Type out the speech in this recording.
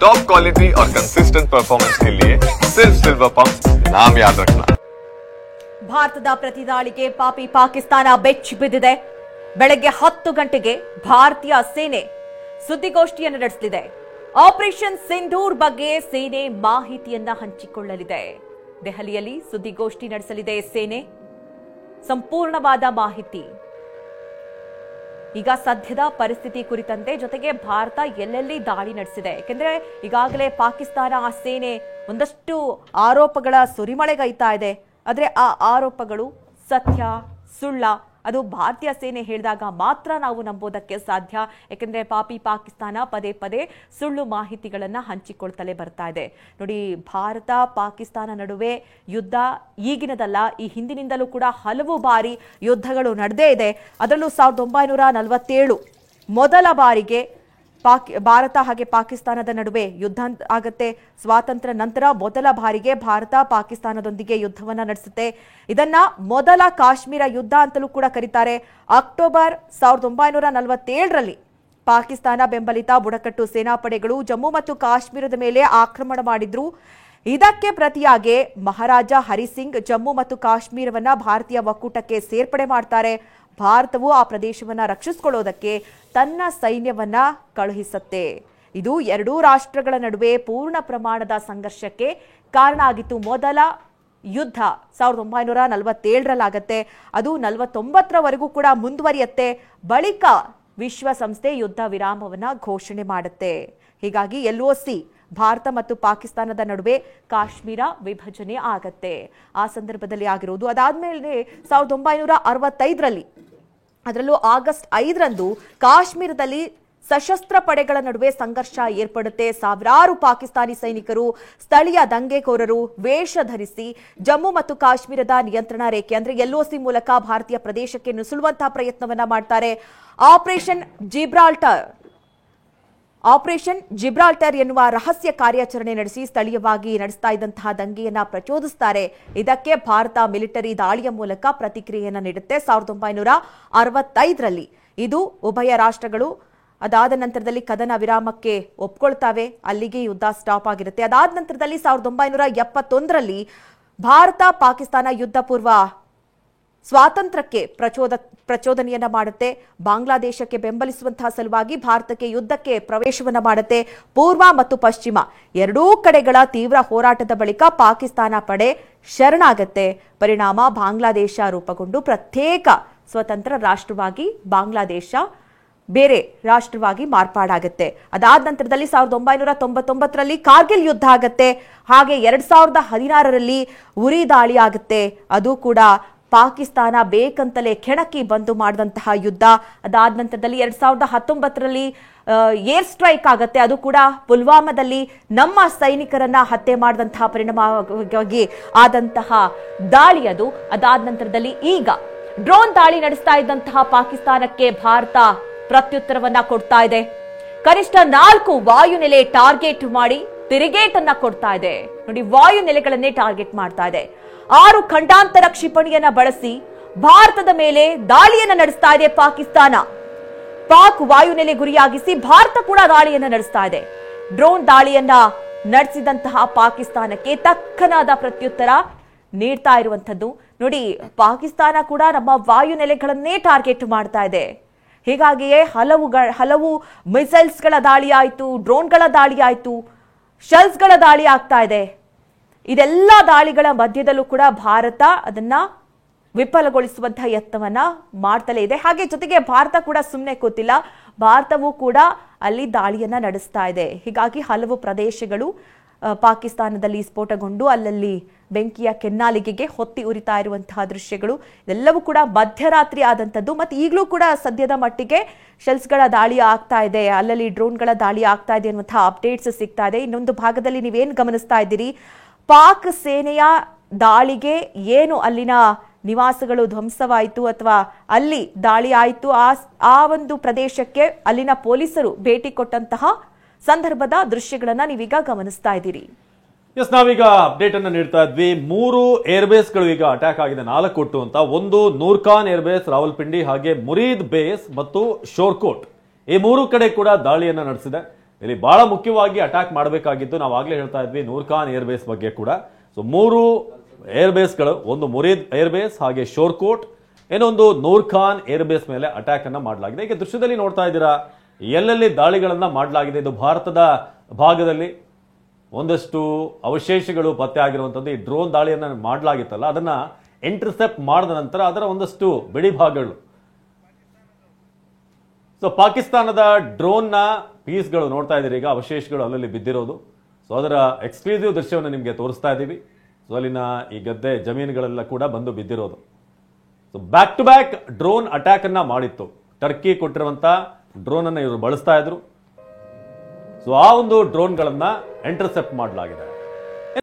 Top quality और consistent performance के लिए सिर्फ सिल्वर पंप नाम याद रखना। ಭಾರತದ ಪ್ರತಿದಾಳಿಗೆ ಪಾಕಿಸ್ತಾನ ಬೆಚ್ಚಿ ಬಿದ್ದಿದೆ. ಬೆಳಗ್ಗೆ 10 ಗಂಟೆಗೆ ಭಾರತೀಯ ಸೇನೆ ಸುದ್ದಿಗೋಷ್ಠಿಯನ್ನು ನಡೆಸಲಿದೆ. ಆಪರೇಷನ್ ಸಿಂಧೂರ್ ಬಗ್ಗೆ ಸೇನೆ ಮಾಹಿತಿಯನ್ನ ಹಂಚಿಕೊಳ್ಳಲಿದೆ. ದೆಹಲಿಯಲ್ಲಿ ಸುದ್ದಿಗೋಷ್ಠಿ ನಡೆಸಲಿದೆ ಸೇನೆ. ಸಂಪೂರ್ಣವಾದ ಮಾಹಿತಿ, ಈಗ ಸದ್ಯದ ಪರಿಸ್ಥಿತಿ ಕುರಿತಂತೆ, ಜೊತೆಗೆ ಭಾರತ ಎಲ್ಲೆಲ್ಲಿ ದಾಳಿ ನಡೆಸಿದೆ, ಯಾಕೆಂದ್ರೆ ಈಗಾಗಲೇ ಪಾಕಿಸ್ತಾನ ಆ ಸೇನೆ ಒಂದಷ್ಟು ಆರೋಪಗಳ ಸುರಿಮಳೆಗೈತಾ ಇದೆ. ಆದರೆ ಆ ಆರೋಪಗಳು ಸತ್ಯ ಸುಳ್ಳ ಅದು ಭಾರತೀಯ ಸೇನೆ ಹೇಳಿದಾಗ ಮಾತ್ರ ನಾವು ನಂಬೋದಕ್ಕೆ ಸಾಧ್ಯ. ಯಾಕೆಂದ್ರೆ ಪಾಕಿಸ್ತಾನ ಪದೇ ಪದೇ ಸುಳ್ಳು ಮಾಹಿತಿಗಳನ್ನ ಹಂಚಿಕೊಳ್ತಲೇ ಬರ್ತಾ ಇದೆ. ನೋಡಿ, ಭಾರತ ಪಾಕಿಸ್ತಾನ ನಡುವೆ ಯುದ್ಧ ಈಗಿನದಲ್ಲ, ಈ ಹಿಂದಿನಿಂದಲೂ ಕೂಡ ಹಲವು ಬಾರಿ ಯುದ್ಧಗಳು ನಡೆದೇ ಇದೆ. ಅದರಲ್ಲೂ 1947 ಮೊದಲ ಬಾರಿಗೆ ಭಾರತ ಹಾಗೆ ಪಾಕಿಸ್ತಾನದ ನಡುವೆ ಯುದ್ಧ ಆಗತ್ತೆ. ಸ್ವಾತಂತ್ರ್ಯ ನಂತರ ಮೊದಲ ಬಾರಿಗೆ ಭಾರತ ಪಾಕಿಸ್ತಾನದೊಂದಿಗೆ ಯುದ್ಧವನ್ನ ನಡೆಸುತ್ತೆ. ಇದನ್ನ ಮೊದಲ ಕಾಶ್ಮೀರ ಯುದ್ಧ ಅಂತಲೂ ಕೂಡ ಕರೀತಾರೆ. ಅಕ್ಟೋಬರ್ 1947ರಲ್ಲಿ ಪಾಕಿಸ್ತಾನ ಬೆಂಬಲಿತ ಬುಡಕಟ್ಟು ಸೇನಾಪಡೆಗಳು ಜಮ್ಮು ಮತ್ತು ಕಾಶ್ಮೀರದ ಮೇಲೆ ಆಕ್ರಮಣ ಮಾಡಿದ್ರು. ಇದಕ್ಕೆ ಪ್ರತಿಯಾಗಿ ಮಹಾರಾಜ ಹರಿಸಿಂಗ್ ಜಮ್ಮು ಮತ್ತು ಕಾಶ್ಮೀರವನ್ನ ಭಾರತೀಯ ಒಕ್ಕೂಟಕ್ಕೆ ಸೇರ್ಪಡೆ ಮಾಡ್ತಾರೆ. ಭಾರತವು ಆ ಪ್ರದೇಶವನ್ನ ರಕ್ಷಿಸಿಕೊಳ್ಳೋದಕ್ಕೆ ತನ್ನ ಸೈನ್ಯವನ್ನ ಕಳುಹಿಸುತ್ತೆ. ಇದು ಎರಡೂ ರಾಷ್ಟ್ರಗಳ ನಡುವೆ ಪೂರ್ಣ ಪ್ರಮಾಣದ ಸಂಘರ್ಷಕ್ಕೆ ಕಾರಣ ಆಗಿತ್ತು. ಮೊದಲ ಯುದ್ಧ 1947ರಲ್ಲಾಗತ್ತೆ. ಅದು 49ರವರೆಗೂ ಕೂಡ ಮುಂದುವರಿಯುತ್ತೆ. ಬಳಿಕ ವಿಶ್ವಸಂಸ್ಥೆ ಯುದ್ಧ ವಿರಾಮವನ್ನ ಘೋಷಣೆ ಮಾಡುತ್ತೆ. ಹೀಗಾಗಿ LOC ಭಾರತ ಮತ್ತು ಪಾಕಿಸ್ತಾನದ ನಡುವೆ ಕಾಶ್ಮೀರ ವಿಭಜನೆ ಆಗತ್ತೆ. ಆ ಸಂದರ್ಭದಲ್ಲಿ ಆಗಿರೋದು. ಅದಾದ್ಮೇಲೆ 1965ರಲ್ಲಿ, ಅದರಲ್ಲೂ ಆಗಸ್ಟ್ 5ರಂದು ಕಾಶ್ಮೀರದಲ್ಲಿ ಸಶಸ್ತ್ರ ಪಡೆಗಳ ನಡುವೆ ಸಂಘರ್ಷ ಏರ್ಪಡುತ್ತೆ. ಸಾವಿರಾರು ಪಾಕಿಸ್ತಾನಿ ಸೈನಿಕರು, ಸ್ಥಳೀಯ ದಂಗೆಕೋರರು ವೇಷ ಧರಿಸಿ ಜಮ್ಮು ಮತ್ತು ಕಾಶ್ಮೀರದ ನಿಯಂತ್ರಣ ರೇಖೆ ಅಂದ್ರೆ LOC ಮೂಲಕ ಭಾರತೀಯ ಪ್ರದೇಶಕ್ಕೆ ನುಸುಳುವಂತಹ ಪ್ರಯತ್ನವನ್ನ ಮಾಡ್ತಾರೆ. ಆಪರೇಷನ್ ಜಿಬ್ರಾಲ್ಟರ್ ಎನ್ನುವ ರಹಸ್ಯ ಕಾರ್ಯಾಚರಣೆ ನಡೆಸಿ ಸ್ಥಳೀಯವಾಗಿ ನಡೆಸ್ತಾ ಇದ್ದಂತಹ ದಂಗೆಯನ್ನ ಪ್ರಚೋದಿಸುತ್ತಾರೆ. ಇದಕ್ಕೆ ಭಾರತ ಮಿಲಿಟರಿ ದಾಳಿಯ ಮೂಲಕ ಪ್ರತಿಕ್ರಿಯೆಯನ್ನ ನೀಡುತ್ತೆ 1965ರಲ್ಲಿ. ಇದು ಉಭಯ ರಾಷ್ಟ್ರಗಳು ಅದಾದ ನಂತರದಲ್ಲಿ ಕದನ ವಿರಾಮಕ್ಕೆ ಒಪ್ಕೊಳ್ತಾವೆ. ಅಲ್ಲಿಗೆ ಯುದ್ಧ ಸ್ಟಾಪ್ ಆಗಿರುತ್ತೆ. ಅದಾದ ನಂತರದಲ್ಲಿ 1971ರಲ್ಲಿ ಭಾರತ ಪಾಕಿಸ್ತಾನ ಯುದ್ಧ ಪೂರ್ವ ಸ್ವಾತಂತ್ರ್ಯಕ್ಕೆ ಪ್ರಚೋದನೆಯನ್ನ ಮಾಡುತ್ತೆ. ಬಾಂಗ್ಲಾದೇಶಕ್ಕೆ ಬೆಂಬಲಿಸುವಂತಹ ಸಲುವಾಗಿ ಭಾರತಕ್ಕೆ ಯುದ್ಧಕ್ಕೆ ಪ್ರವೇಶವನ್ನ ಮಾಡುತ್ತೆ. ಪೂರ್ವ ಮತ್ತು ಪಶ್ಚಿಮ ಎರಡೂ ಕಡೆಗಳ ತೀವ್ರ ಹೋರಾಟದ ಬಳಿಕ ಪಾಕಿಸ್ತಾನ ಪಡೆ ಶರಣಾಗತ್ತೆ. ಪರಿಣಾಮ ಬಾಂಗ್ಲಾದೇಶ ರೂಪುಗೊಂಡು ಪ್ರತ್ಯೇಕ ಸ್ವತಂತ್ರ ರಾಷ್ಟ್ರವಾಗಿ ಬಾಂಗ್ಲಾದೇಶ ಬೇರೆ ರಾಷ್ಟ್ರವಾಗಿ ಮಾರ್ಪಾಡಾಗುತ್ತೆ. ಅದಾದ ನಂತರದಲ್ಲಿ 1999ರಲ್ಲಿ ಕಾರ್ಗಿಲ್ ಯುದ್ಧ ಆಗತ್ತೆ. ಹಾಗೆ 2016ರಲ್ಲಿ ಉರಿ ದಾಳಿ ಆಗುತ್ತೆ. ಅದು ಕೂಡ ಪಾಕಿಸ್ತಾನ ಬೇಕಂತಲೇ ಕೆಣಕಿ ಬಂದು ಮಾಡಿದಂತಹ ಯುದ್ಧ. ಅದಾದ ನಂತರದಲ್ಲಿ 2019ರಲ್ಲಿ ಏರ್ ಸ್ಟ್ರೈಕ್ ಆಗತ್ತೆ. ಅದು ಕೂಡ ಪುಲ್ವಾಮಾದಲ್ಲಿ ನಮ್ಮ ಸೈನಿಕರನ್ನ ಹತ್ಯೆ ಮಾಡಿದಂತಹ ಪರಿಣಾಮವಾಗಿ ಆದಂತಹ ದಾಳಿ ಅದು. ಅದಾದ ನಂತರದಲ್ಲಿ ಈಗ ಡ್ರೋನ್ ದಾಳಿ ನಡೆಸ್ತಾ ಇದ್ದಂತಹ ಪಾಕಿಸ್ತಾನಕ್ಕೆ ಭಾರತ ಪ್ರತ್ಯುತ್ತರವನ್ನ ಕೊಡ್ತಾ ಇದೆ. ಕನಿಷ್ಠ 4 ವಾಯುನೆಲೆ ಟಾರ್ಗೆಟ್ ಮಾಡಿ ತಿರುಗೇಟನ್ನ ಕೊಡ್ತಾ ಇದೆ. ನೋಡಿ, ವಾಯುನೆಲೆಗಳನ್ನೇ ಟಾರ್ಗೆಟ್ ಮಾಡ್ತಾ ಇದೆ. 6 ಖಂಡಾಂತರ ಕ್ಷಿಪಣಿಯನ್ನ ಬಳಸಿ ಭಾರತದ ಮೇಲೆ ದಾಳಿಯನ್ನ ನಡೆಸ್ತಾ ಇದೆ ಪಾಕಿಸ್ತಾನ. ಪಾಕ್ ವಾಯುನೆಲೆ ಗುರಿಯಾಗಿಸಿ ಭಾರತ ಕೂಡ ದಾಳಿಯನ್ನ ನಡೆಸ್ತಾ ಇದೆ. ಡ್ರೋನ್ ದಾಳಿಯನ್ನ ನಡೆಸಿದಂತಹ ಪಾಕಿಸ್ತಾನಕ್ಕೆ ತಕ್ಕನಾದ ಪ್ರತ್ಯುತ್ತರ ನೀಡ್ತಾ ಇರುವಂತದ್ದು. ನೋಡಿ, ಪಾಕಿಸ್ತಾನ ಕೂಡ ನಮ್ಮ ವಾಯುನೆಲೆಗಳನ್ನೇ ಟಾರ್ಗೆಟ್ ಮಾಡ್ತಾ ಇದೆ. ಹೀಗಾಗಿಯೇ ಹಲವು ಮಿಸೈಲ್ಸ್ಗಳ ದಾಳಿ ಆಯಿತು, ಡ್ರೋನ್ಗಳ ದಾಳಿ ಆಯಿತು, ಶೆಲ್ಸ್ಗಳ ದಾಳಿ ಆಗ್ತಾ ಇದೆ. ಇದೆಲ್ಲ ದಾಳಿಗಳ ಮಧ್ಯದಲ್ಲೂ ಕೂಡ ಭಾರತ ಅದನ್ನ ವಿಫಲಗೊಳಿಸುವಂತಹ ಯತ್ನವನ್ನ ಮಾಡ್ತಲೇ ಇದೆ. ಹಾಗೆ ಜೊತೆಗೆ ಭಾರತ ಕೂಡ ಸುಮ್ಮನೆ ಕೂತಿಲ್ಲ. ಭಾರತವೂ ಕೂಡ ಅಲ್ಲಿ ದಾಳಿಯನ್ನ ನಡೆಸ್ತಾ ಇದೆ. ಹೀಗಾಗಿ ಹಲವು ಪ್ರದೇಶಗಳು ಪಾಕಿಸ್ತಾನದಲ್ಲಿ ಸ್ಫೋಟಗೊಂಡು ಅಲ್ಲಲ್ಲಿ ಬೆಂಕಿಯ ಕೆನ್ನಾಲಿಗೆಗೆ ಹೊತ್ತಿ ಉರಿತಾ ಇರುವಂತಹ ದೃಶ್ಯಗಳು ಎಲ್ಲವೂ ಕೂಡ ಮಧ್ಯರಾತ್ರಿ ಆದಂತದ್ದು. ಮತ್ತೆ ಈಗಲೂ ಕೂಡ ಸದ್ಯದ ಮಟ್ಟಿಗೆ ಶೆಲ್ಸ್ಗಳ ದಾಳಿ ಆಗ್ತಾ ಇದೆ, ಅಲ್ಲಲ್ಲಿ ಡ್ರೋನ್ಗಳ ದಾಳಿ ಆಗ್ತಾ ಇದೆ ಅನ್ನುವಂತಹ ಅಪ್ಡೇಟ್ಸ್ ಸಿಗ್ತಾ ಇದೆ. ಇನ್ನೊಂದು ಭಾಗದಲ್ಲಿ ನೀವೇನು ಗಮನಿಸ್ತಾ ಇದ್ದೀರಿ, ಪಾಕ್ ಸೇನೆಯ ದಾಳಿಗೆ ಏನು ಅಲ್ಲಿನ ನಿವಾಸಗಳು ಧ್ವಂಸವಾಯಿತು ಅಥವಾ ಅಲ್ಲಿ ದಾಳಿ ಆಯಿತು, ಆ ಒಂದು ಪ್ರದೇಶಕ್ಕೆ ಅಲ್ಲಿನ ಪೊಲೀಸರು ಭೇಟಿ ಕೊಟ್ಟಂತಹ ಸಂದರ್ಭದ ದೃಶ್ಯಗಳನ್ನ ನೀವೀಗ ಗಮನಿಸ್ತಾ ಇದ್ದೀರಿ. ಎಸ್, ನಾವೀಗ ಅಪ್ಡೇಟ್ ಅನ್ನು ನೀಡ್ತಾ ಇದ್ವಿ. 3 ಏರ್ಬೇಸ್ಗಳು ಈಗ ಅಟ್ಯಾಕ್ ಆಗಿದೆ, 4 ಒಟ್ಟು ಅಂತ. ಒಂದು ನೂರ್ಖಾನ್ ಏರ್ಬೇಸ್ ರಾವಲ್ಪಿಂಡಿ, ಹಾಗೆ ಮುರೀದ್ ಬೇಸ್ ಮತ್ತು ಶೋರ್ಕೋಟ್, ಈ 3 ಕಡೆ ಕೂಡ ದಾಳಿಯನ್ನ ನಡೆಸಿದೆ. ಇಲ್ಲಿ ಬಹಳ ಮುಖ್ಯವಾಗಿ ಅಟ್ಯಾಕ್ ಮಾಡಬೇಕಾಗಿದ್ದು ನಾವು ಆಗ್ಲೇ ಹೇಳ್ತಾ ಇದ್ವಿ ನೂರ್ಖಾನ್ ಏರ್ಬೇಸ್ ಬಗ್ಗೆ ಕೂಡ. ಸೊ 3 ಏರ್ಬೇಸ್ಗಳು, ಒಂದು ಮುರೀದ್ ಏರ್ಬೇಸ್, ಹಾಗೆ ಶೋರ್ಕೋಟ್, ಇನ್ನೊಂದು ನೂರ್ಖಾನ್ ಏರ್ಬೇಸ್ ಮೇಲೆ ಅಟ್ಯಾಕ್ ಅನ್ನ ಮಾಡಲಾಗಿದೆ. ಈಗ ದೃಶ್ಯದಲ್ಲಿ ನೋಡ್ತಾ ಇದ್ದೀರಾ ಎಲ್ಲೆಲ್ಲಿ ದಾಳಿಗಳನ್ನ ಮಾಡಲಾಗಿದೆ. ಇದು ಭಾರತದ ಭಾಗದಲ್ಲಿ ಒಂದಷ್ಟು ಅವಶೇಷಗಳು ಪತ್ತೆ ಆಗಿರುವಂತದ್ದು. ಈ ಡ್ರೋನ್ ದಾಳಿಯನ್ನ ಮಾಡಲಾಗಿತ್ತಲ್ಲ, ಅದನ್ನ ಇಂಟರ್ಸೆಪ್ಟ್ ಮಾಡಿದ ನಂತರ ಅದರ ಒಂದಷ್ಟು ಬಿಡಿ ಭಾಗಗಳು, ಸೊ ಪಾಕಿಸ್ತಾನದ ಡ್ರೋನ್ನ ಪೀಸ್ಗಳು ನೋಡ್ತಾ ಇದ್ದೀರಿ, ಈಗ ಅವಶೇಷಗಳು ಅಲ್ಲಲ್ಲಿ ಬಿದ್ದಿರೋದು. ಸೊ ಅದರ ಎಕ್ಸ್ಕ್ಲೂಸಿವ್ ದೃಶ್ಯವನ್ನು ನಿಮಗೆ ತೋರಿಸ್ತಾ ಇದ್ದೀವಿ. ಸೊ ಅಲ್ಲಿನ ಈ ಗದ್ದೆ ಜಮೀನುಗಳೆಲ್ಲ ಕೂಡ ಬಂದು ಬಿದ್ದಿರೋದು. So back to back drone attack ಅನ್ನ ಮಾಡಿತ್ತು. ಟರ್ಕಿ ಕೊಟ್ಟಿರುವಂತ ಡ್ರೋನ್ ಅನ್ನ ಇವರು ಬಳಸ್ತಾ ಇದ್ರು. ಸೊ ಆ ಒಂದು ಡ್ರೋನ್ಗಳನ್ನ ಇಂಟರ್ಸೆಪ್ಟ್ ಮಾಡಲಾಗಿದೆ.